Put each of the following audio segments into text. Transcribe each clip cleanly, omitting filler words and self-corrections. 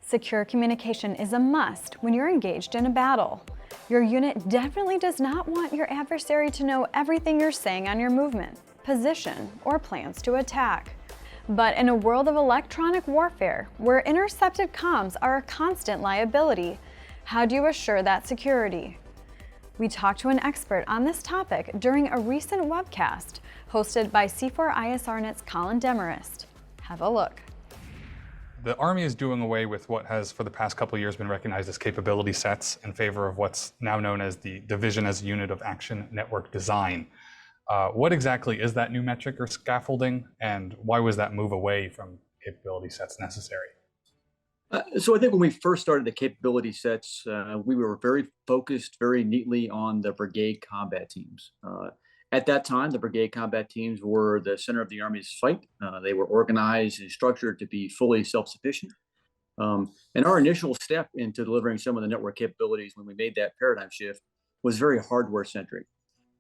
Secure communication is a must when you're engaged in a battle. Your unit definitely does not want your adversary to know everything you're saying on your movement, position, or plans to attack. But in a world of electronic warfare, where intercepted comms are a constant liability, how do you assure that security? We talked to an expert on this topic during a recent webcast hosted by C4ISRNet's Colin Demarest. Have a look. The Army is doing away with what has for the past couple of years been recognized as capability sets in favor of what's now known as the Division as a Unit of Action Network Design. What exactly is that new metric or scaffolding, and why was that move away from capability sets necessary? So I think when we first started the capability sets, we were very focused very neatly on the brigade combat teams. At that time, the brigade combat teams were the center of the Army's fight. They were organized and structured to be fully self-sufficient. And our initial step into delivering some of the network capabilities when we made that paradigm shift was very hardware-centric.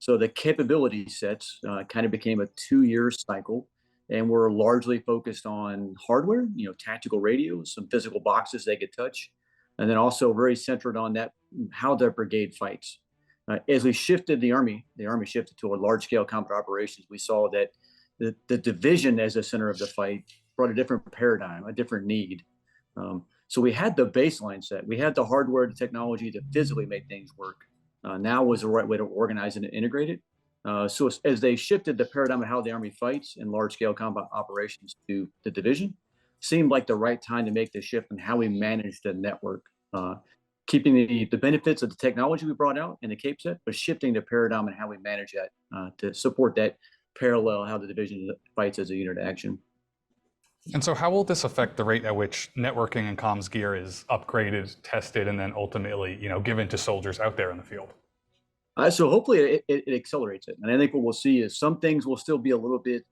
So the capability sets kind of became a 2-year cycle, and we're largely focused on hardware, tactical radios, some physical boxes they could touch, and then also very centered on that, how the brigade fights. As we shifted the Army shifted to a large-scale combat operations. We saw that the division as a center of the fight brought a different paradigm, a different need. So we had the baseline set. We had the hardware, the technology to physically make things work. Now was the right way to organize and integrate it. So as they shifted the paradigm of how the Army fights in large-scale combat operations to the division, seemed like the right time to make the shift in how we manage the network. Keeping the benefits of the technology we brought out in the Cape set, but shifting the paradigm and how we manage that to support that parallel how the division fights as a unit of action. And so how will this affect the rate at which networking and comms gear is upgraded, tested, and then ultimately, given to soldiers out there in the field? So hopefully it accelerates it. And I think what we'll see is some things will still be a little bit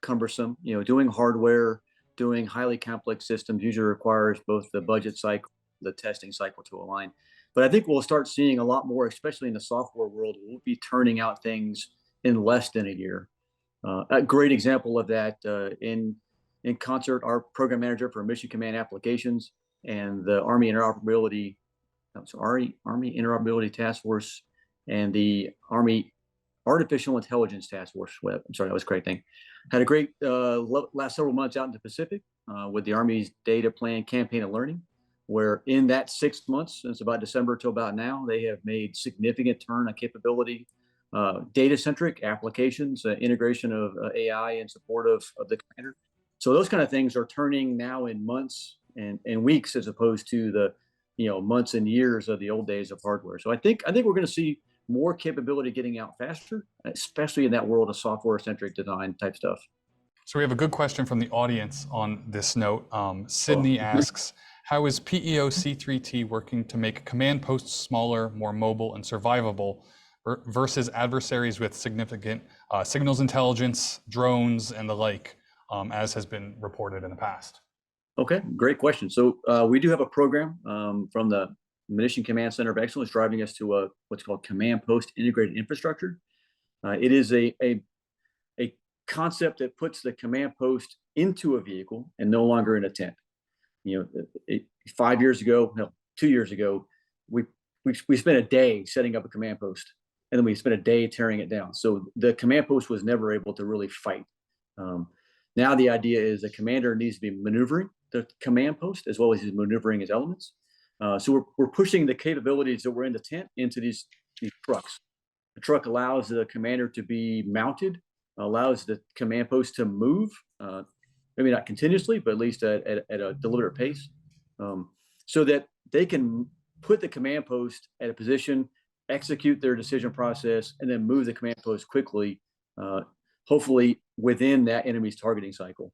cumbersome. Doing hardware, doing highly complex systems usually requires both the budget cycle, the testing cycle to align. But I think we'll start seeing a lot more, especially in the software world. We'll be turning out things in less than a year. A great example of that in concert, our program manager for Mission Command Applications and the Army Interoperability Task Force and the Army Artificial Intelligence Task Force. That was a great thing. Had a great last several months out in the Pacific with the Army's data plan, campaign, and learning, where in that 6 months, since about December till about now, they have made significant turn on capability, data-centric applications, integration of AI in support of the commander. So those kind of things are turning now in months and weeks as opposed to the months and years of the old days of hardware. So I think we're going to see more capability getting out faster, especially in that world of software-centric design type stuff. So we have a good question from the audience on this note. Sydney asks, how is PEO C3T working to make command posts smaller, more mobile, and survivable versus adversaries with significant signals intelligence, drones, and the like, as has been reported in the past? Okay, great question. So we do have a program from the Munition Command Center of Excellence driving us to what's called Command Post Integrated Infrastructure. It is a concept that puts the command post into a vehicle and no longer in a tent. 5 years ago, no, 2 years ago, we spent a day setting up a command post, and then we spent a day tearing it down. So the command post was never able to really fight. Now the idea is the commander needs to be maneuvering the command post as well as he's maneuvering his elements. So we're pushing the capabilities that were in the tent into these trucks. The truck allows the commander to be mounted, allows the command post to move, maybe not continuously, but at least at a deliberate pace, so that they can put the command post at a position, execute their decision process, and then move the command post quickly, hopefully within that enemy's targeting cycle.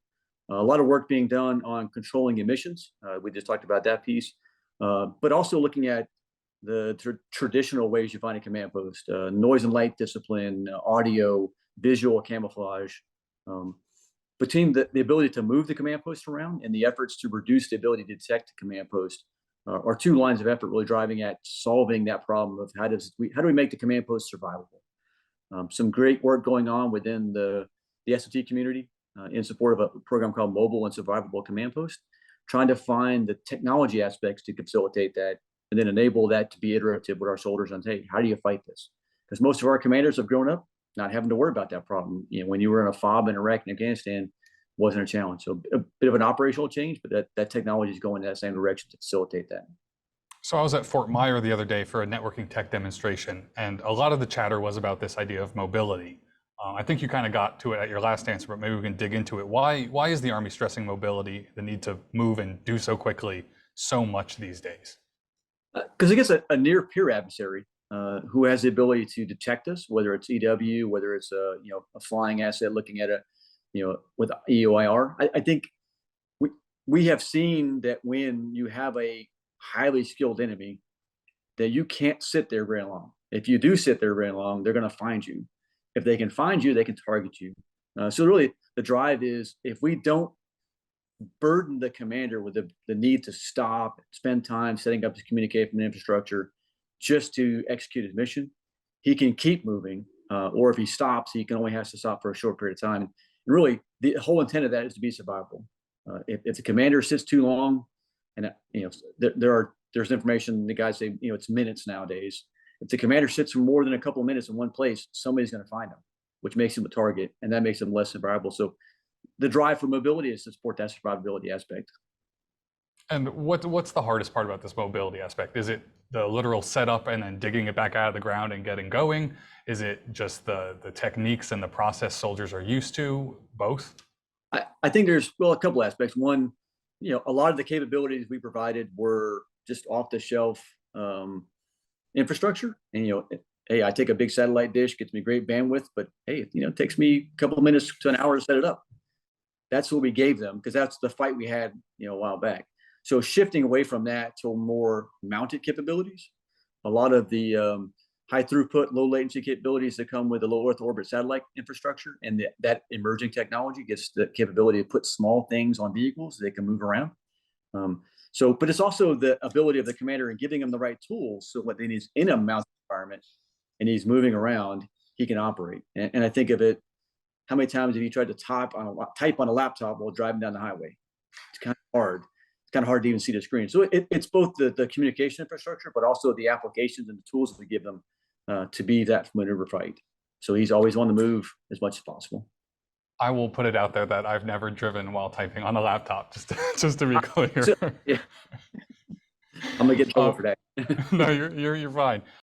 A lot of work being done on controlling emissions. We just talked about that piece, but also looking at the traditional ways you find a command post, noise and light discipline, audio, visual camouflage. Between the ability to move the command post around and the efforts to reduce the ability to detect the command post are two lines of effort really driving at solving that problem of how do we make the command post survivable. Some great work going on within the SOT community in support of a program called Mobile and Survivable Command Post. trying to find the technology aspects to facilitate that, and then enable that to be iterative with our soldiers on, hey, how do you fight this? Because most of our commanders have grown up not having to worry about that problem. When you were in a FOB in Iraq and Afghanistan, wasn't a challenge. So a bit of an operational change, but that technology is going in that same direction to facilitate that. So I was at Fort Myer the other day for a networking tech demonstration, and a lot of the chatter was about this idea of mobility. I think you kind of got to it at your last answer, but maybe we can dig into it. Why is the Army stressing mobility, the need to move and do so quickly, so much these days? Because it gets a near peer adversary who has the ability to detect us, whether it's EW, whether it's a flying asset looking at with EOIR. I think we have seen that when you have a highly skilled enemy, that you can't sit there very long. If you do sit there very long, they're going to find you. If they can find you, they can target you. So really, the drive is, if we don't burden the commander with the need to stop, spend time setting up his communication infrastructure just to execute his mission, he can keep moving. Or if he stops, he can only has to stop for a short period of time. And really, the whole intent of that is to be survivable. If the commander sits too long, and there's information, the guys say it's minutes nowadays. If the commander sits for more than a couple of minutes in one place, somebody's going to find him, which makes him a target, and that makes him less survivable. So the drive for mobility is to support that survivability aspect. And what's the hardest part about this mobility aspect? Is it the literal setup and then digging it back out of the ground and getting going? Is it just the techniques and the process soldiers are used to? Both? I think there's a couple aspects. One, a lot of the capabilities we provided were just off the shelf infrastructure, and hey, I take a big satellite dish, gets me great bandwidth, but hey, it takes me a couple of minutes to an hour to set it up. That's what we gave them, because that's the fight we had a while back. So shifting away from that to more mounted capabilities, a lot of the high throughput, low latency capabilities that come with the low Earth orbit satellite infrastructure, and that emerging technology gets the capability to put small things on vehicles so they can move around. But it's also the ability of the commander and giving him the right tools, so when he's in a mounted environment and he's moving around, he can operate. And I think of it, how many times have you tried to type on a laptop while driving down the highway? It's kind of hard. It's kind of hard to even see the screen. So it's both the communication infrastructure, but also the applications and the tools that we give them to be that maneuver fight. So he's always on the move as much as possible. I will put it out there that I've never driven while typing on a laptop, just to be clear. Yeah. I'm gonna get in trouble for that. No, you're fine.